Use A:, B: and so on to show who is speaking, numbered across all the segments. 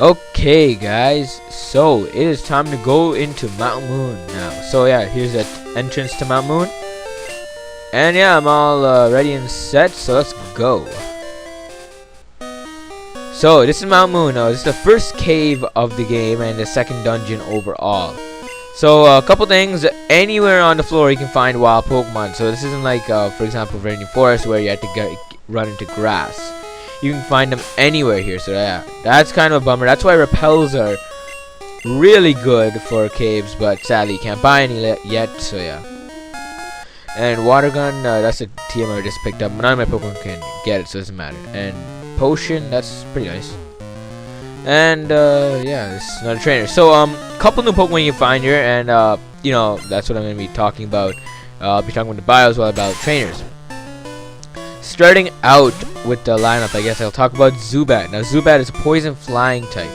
A: Okay, guys, so it is time to go into Mount Moon now. So yeah, here's the entrance to Mount Moon, and yeah, I'm all ready and set. So let's go. So this is Mount Moon. This is the first cave of the game and the second dungeon overall. So a couple things. Anywhere on the floor you can find wild Pokemon. So this isn't like, for example, Viridian Forest where you have to run into grass. You can find them anywhere here. So yeah, that's kind of a bummer. That's why repels are really good for caves, but sadly you can't buy any yet. So yeah. And water gun, that's a TM I just picked up. None of my Pokemon can get it, so it doesn't matter. And potion, that's pretty nice. And yeah, this is another trainer. So couple new Pokemon you can find here, and you know, that's what I'm gonna be talking about. I'll be talking about the bio as well about trainers. Starting out with the lineup, I guess I'll talk about Zubat. Now Zubat is a poison flying type,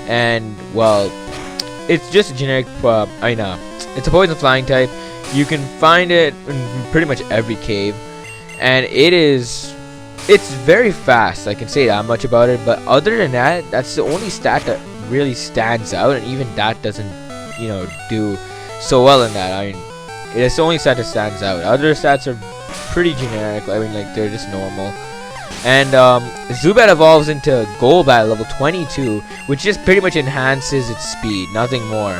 A: and well, it's just a generic. It's a poison flying type. You can find it in pretty much every cave, and it's very fast. I can say that much about it, but other than that, that's the only stat that really stands out, and even that doesn't, you know, do so well in that. I mean, it's the only stat that stands out. Other stats are pretty generic. I mean, like, they're just normal. And Zubat evolves into Golbat at level 22, which just pretty much enhances its speed, nothing more.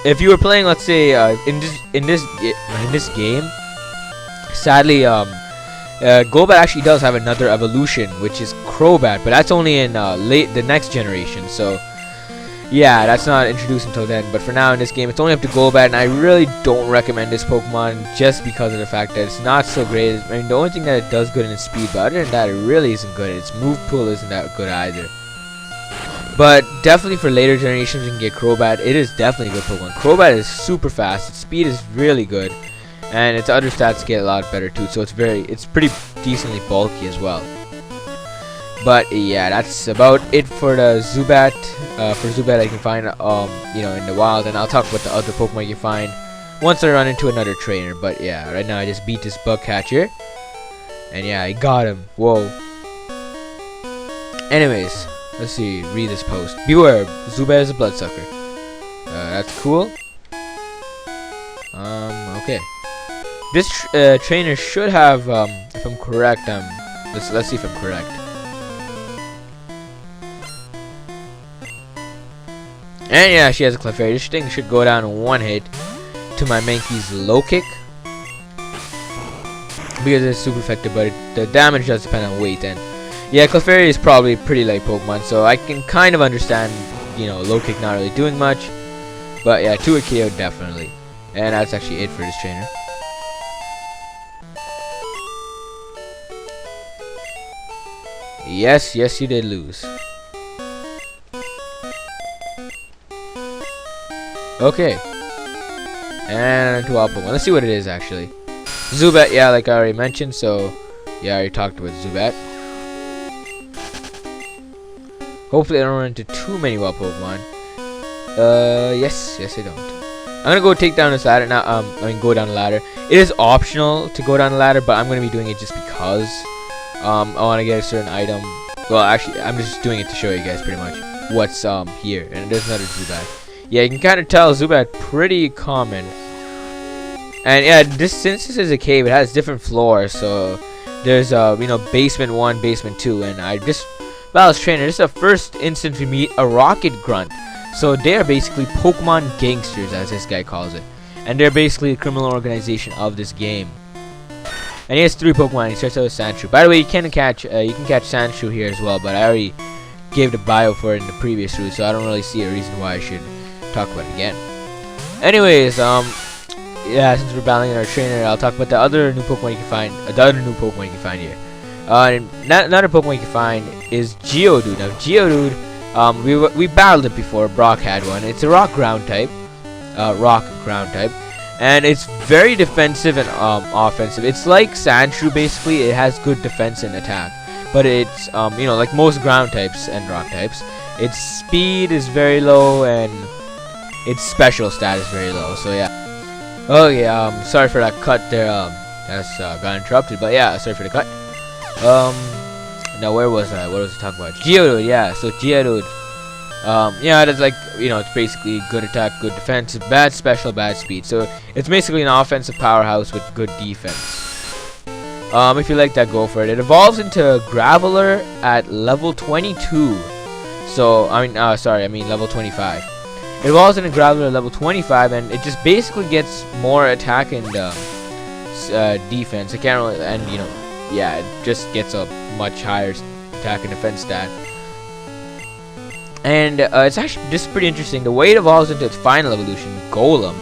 A: If you were playing, let's say, in this game, sadly, Golbat actually does have another evolution, which is Crobat, but that's only in the next generation. So yeah, that's not introduced until then. But for now in this game, it's only up to Golbat, and I really don't recommend this Pokemon just because of the fact that it's not so great. I mean, the only thing that it does good in its speed, but other than that, it really isn't good. Its move pool isn't that good either. But definitely for later generations, you can get Crobat. It is definitely a good Pokemon. Crobat is super fast. Its speed is really good, and its other stats get a lot better too. So it's pretty decently bulky as well. But yeah, that's about it for the Zubat. For Zubat, I can find you know, in the wild, and I'll talk about the other Pokemon you find once I run into another trainer. But yeah, right now I just beat this bug catcher, and yeah, I got him. Whoa. Anyways, let's see. Read this post. Beware, Zubat is a bloodsucker. That's cool. Okay. This trainer should have, if I'm correct, let's see if I'm correct. And yeah, she has a Clefairy. This thing should go down in one hit to my Mankey's low kick, because it's super effective, but the damage does depend on weight. And yeah, Clefairy is probably a pretty light Pokemon, so I can kind of understand, you know, low kick not really doing much. But yeah, to a KO definitely. And that's actually it for this trainer. Yes, you did lose. Okay. And to our Pokemon. Let's see what it is actually. Zubat, yeah, like I already mentioned, so yeah, I already talked about Zubat. Hopefully I don't run into too many wild Pokemon. Yes I don't. I'm gonna go take down this ladder now. Go down the ladder. It is optional to go down the ladder, but I'm gonna be doing it just because I want to get a certain item. Well, actually, I'm just doing it to show you guys pretty much what's here. And there's another Zubat. Yeah, you can kind of tell Zubat pretty common. And yeah, since this is a cave, it has different floors. So there's you know, basement 1, basement 2, and I just Battle's trainer. This is the first instance we meet a Rocket Grunt. So they are basically Pokemon gangsters, as this guy calls it, and they're basically the criminal organization of this game. And he has 3 Pokemon. He starts out with Sandshrew. By the way, you can catch Sandshrew here as well, but I already gave the bio for it in the previous route, so I don't really see a reason why I should talk about it again. Anyways, yeah, since we're battling our trainer, I'll talk about the other new Pokemon you can find. Here. Another Pokemon you can find is Geodude. Now, Geodude, we battled it before. Brock had one. It's a rock ground type, and it's very defensive and offensive. It's like Sandshrew basically. It has good defense and attack, but it's you know, like most ground types and rock types, its speed is very low and its special stat is very low. So yeah. Oh yeah. Sorry for that cut there. That's got interrupted, but yeah, sorry for the cut. Now where was I? What was I talking about? Geodude, yeah. So Geodude, yeah, it's like, you know, it's basically good attack, good defense, bad special, bad speed. So it's basically an offensive powerhouse with good defense. If you like that, go for it. It evolves into Graveler at level 22. So I mean level 25. It evolves into Graveler at level 25, and it just basically gets more attack and defense. It can't really, and you know, yeah, it just gets a much higher attack and defense stat. And it's actually just pretty interesting. The way it evolves into its final evolution, Golem,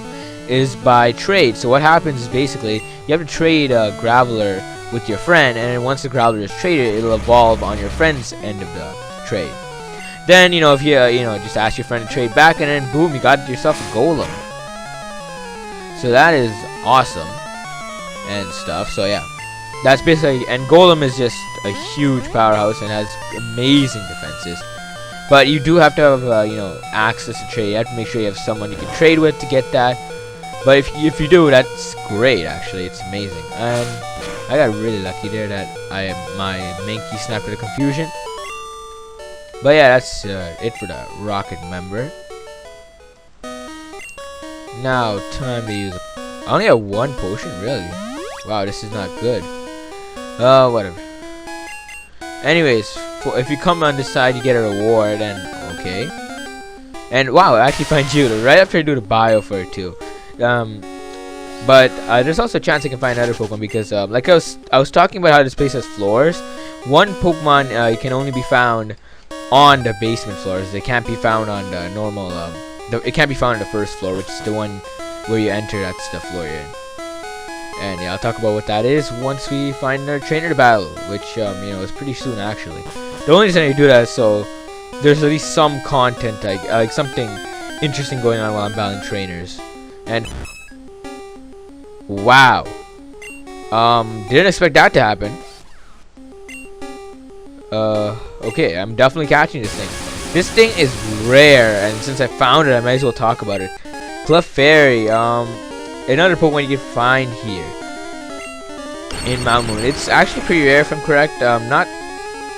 A: is by trade. So what happens is basically you have to trade Graveler with your friend, and then once the Graveler is traded, it'll evolve on your friend's end of the trade. Then, you know, if you just ask your friend to trade back, and then boom, you got yourself a Golem. So that is awesome and stuff. So yeah, that's basically, and Golem is just a huge powerhouse and has amazing defenses. But you do have to have you know, access to trade. You have to make sure you have someone you can trade with to get that. But if you do, that's great. Actually, it's amazing. And I got really lucky there that my Mankey snapped out of confusion. But yeah, that's it for the rocket member. Now, time to use I only have one potion, really. Wow, this is not good. Whatever. Anyways, if you come on this side, you get a reward, and okay. And wow, I actually find Judo right after I do the bio for it too. But there's also a chance I can find another Pokemon because like I was talking about how this place has floors. One Pokemon can only be found on the basement floors. They can't be found on the normal. It can't be found on the first floor, which is the one where you enter. That's the floor you're in. And yeah, I'll talk about what that is once we find our trainer to battle, which you know, is pretty soon actually. The only reason I do that is so there's at least some content, like something interesting going on while I'm battling trainers. And wow, didn't expect that to happen. Okay, I'm definitely catching this thing. This thing is rare, and since I found it, I might as well talk about it. Clefairy, another Pokemon you can find here in Mount Moon. It's actually pretty rare if I'm correct. Not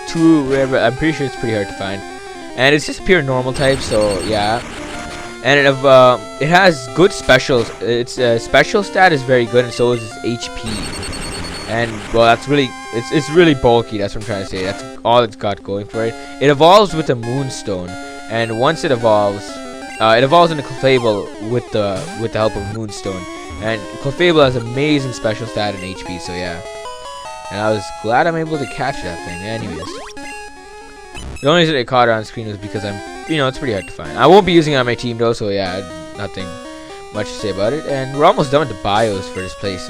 A: too rare, but I'm pretty sure it's pretty hard to find. And it's just pure normal type, so yeah. And it has good specials. Its special stat is very good, and so is its HP. And well, that's really it's really bulky. That's what I'm trying to say. That's all it's got going for it. It evolves with a Moonstone, and once it evolves into Clefable with the help of Moonstone. And Clefable has amazing special stat and HP. So yeah, and I was glad I'm able to catch that thing. Anyways, the only reason I caught it on screen was because it's pretty hard to find. I won't be using it on my team though, so yeah, nothing much to say about it. And we're almost done with the bios for this place.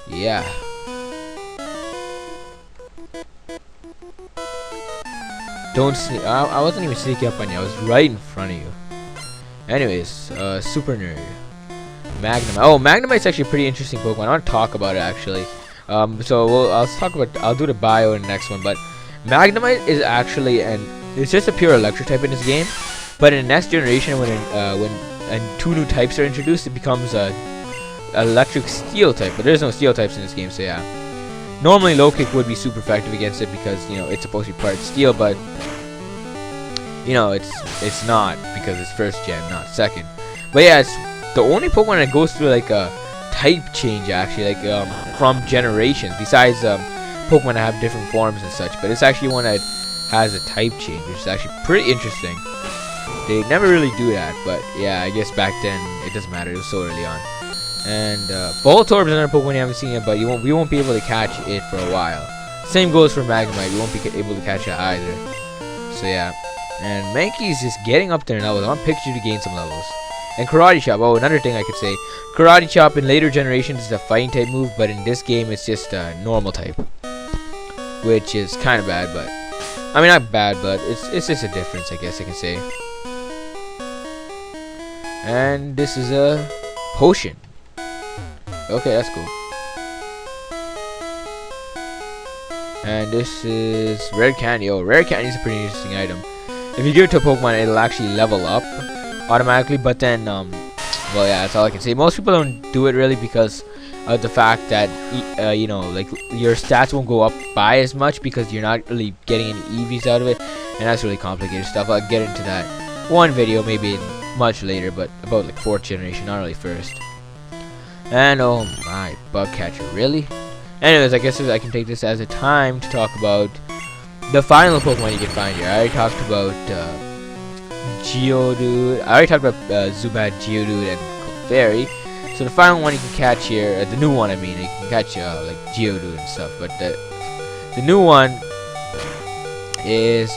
A: Yeah. Don't sneak. I wasn't even sneaking up on you. I was right in front of you. Anyways, Super Nerd. Magnemite. Oh, Magnemite's actually a pretty interesting Pokemon. I want to talk about it actually. So I'll do the bio in the next one. But Magnemite is actually it's just a pure electric type in this game. But in the next generation, when two new types are introduced, it becomes a electric steel type. But there's no steel types in this game, so yeah. Normally, low kick would be super effective against it because it's supposed to be part steel, but it's not because it's first gen, not second. But yeah, it's the only Pokemon that goes through like a type change actually, like from generations. Besides Pokemon that have different forms and such, but it's actually one that has a type change, which is actually pretty interesting. They never really do that, but yeah, I guess back then it doesn't matter. It was so early on. And Voltorb is another Pokemon you haven't seen yet, but we won't be able to catch it for a while. Same goes for Magnemite. We won't be able to catch it either. So yeah. And Mankey's just getting up there in levels. I want Pikachu to gain some levels. And Karate Chop. Oh, another thing I could say. Karate Chop in later generations is a fighting type move, but in this game it's just a normal type, which is kind of bad. But I mean, not bad, but it's just a difference, I guess I can say. And this is a potion. Okay, that's cool. And this is Rare Candy. Oh, Rare Candy is a pretty interesting item. If you give it to a Pokemon, it'll actually level up automatically. But then, well, yeah, that's all I can say. Most people don't do it really because the fact that you know, like your stats won't go up by as much because you're not really getting any EVs out of it, and that's really complicated stuff. I'll get into that one video maybe much later, but about like 4th generation, not really 1st. And oh my, bug catcher, really? Anyways, I guess I can take this as a time to talk about the final Pokemon you can find here. I already talked about Geodude. I already talked about Zubat, Geodude, and Clefairy. So the final one you can catch here, the new one, I mean, you can catch like Geodude and stuff. But the new one is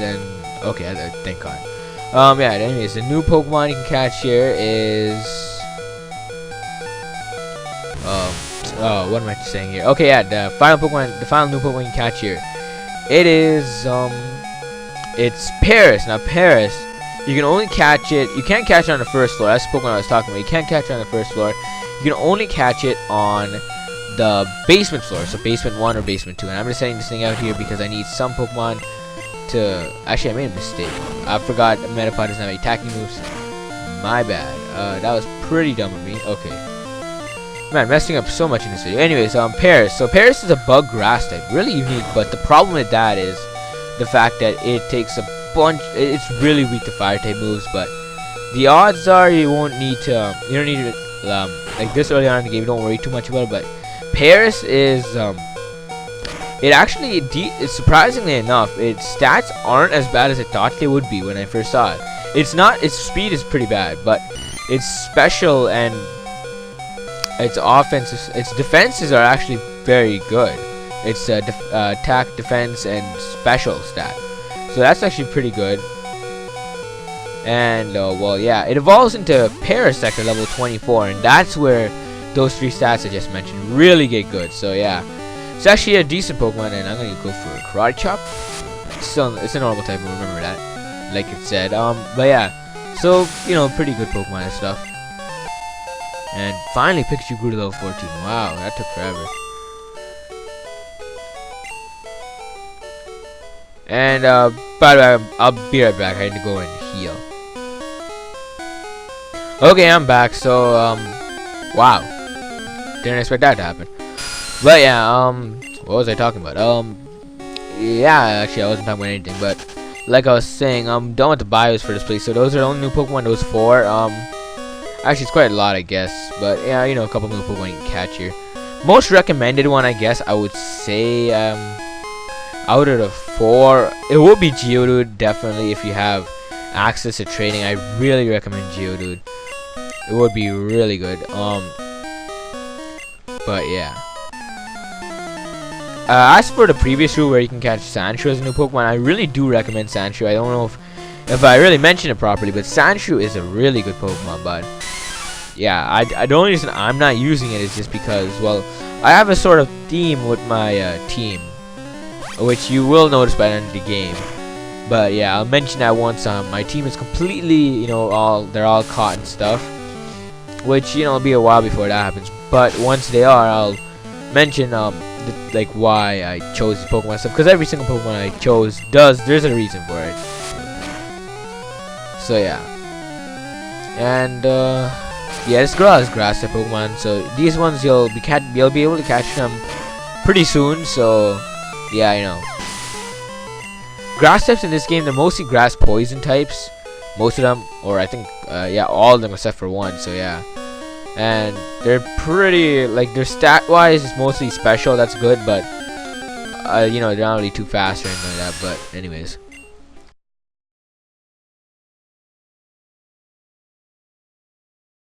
A: okay. Thank God. Yeah. Anyways, the new Pokemon you can catch here is oh, what am I saying here? Okay, yeah, the final new Pokemon you can catch here. It is it's Paris. Now Paris, you can only catch it. You can't catch it on the 1st floor. That's the Pokemon I was talking about. You can't catch it on the 1st floor. You can only catch it on the basement floor, so basement 1 or basement 2. And I'm just setting this thing out here because I need some Pokemon to. Actually, I made a mistake. I forgot Metapod doesn't have any attacking moves. My bad. That was pretty dumb of me. Okay. Man, messing up so much in this video. Anyways, Paris. So Paris is a bug grass type, really unique. But the problem with that is the fact that it takes a bunch. It's really weak to fire type moves, but the odds are you won't need to. You don't need to like this early on in the game. Don't worry too much about it. But Paris is it actually surprisingly enough, its stats aren't as bad as I thought they would be when I first saw it. It's not. Its speed is pretty bad, but its special and its offenses, its defenses are actually very good. It's attack, defense, and special stat. So that's actually pretty good. And well, yeah, it evolves into Parasect at level 24, and that's where those 3 stats I just mentioned really get good. So yeah, it's actually a decent Pokemon, and I'm gonna go for a Karate Chop. It's a normal type, remember that, like it said. But yeah, so you know, pretty good Pokemon and stuff. And finally, Pikachu grew to level 14. Wow, that took forever. And by the way, I'll be right back. I need to go and heal. Okay, I'm back. So wow, didn't expect that to happen. But yeah, what was I talking about? Yeah, actually I wasn't talking about anything. But like I was saying, I'm done with the bios for this place. So those are the only new Pokemon. Those 4. Actually, it's quite a lot, I guess. But yeah, you know, a couple new Pokemon you can catch here. Most recommended one, I guess, I would say, out of the 4, it would be Geodude, definitely. If you have access to trading, I really recommend Geodude. It would be really good. But yeah. As for the previous route where you can catch Sandshrew as a new Pokemon, I really do recommend Sandshrew. I don't know if I really mentioned it properly, but Sandshrew is a really good Pokemon, bud. Yeah, the only reason I'm not using it is just because, well, I have a sort of theme with my team, which you will notice by the end of the game. But yeah, I'll mention that once my team is completely, you know, they're all caught and stuff, which, you know, it'll be a while before that happens. But once they are, I'll mention like why I chose the Pokemon stuff, because every single Pokemon I chose there's a reason for it. So yeah, and yeah, this girl has grass type Pokemon, so these ones you'll be able to catch them pretty soon. So yeah, you know, grass types in this game, they're mostly grass poison types, most of them, or I think yeah, all of them except for 1. So yeah, and they're pretty, like, their stat wise is mostly special. That's good, but you know, they're not really too fast or anything like that. But anyways.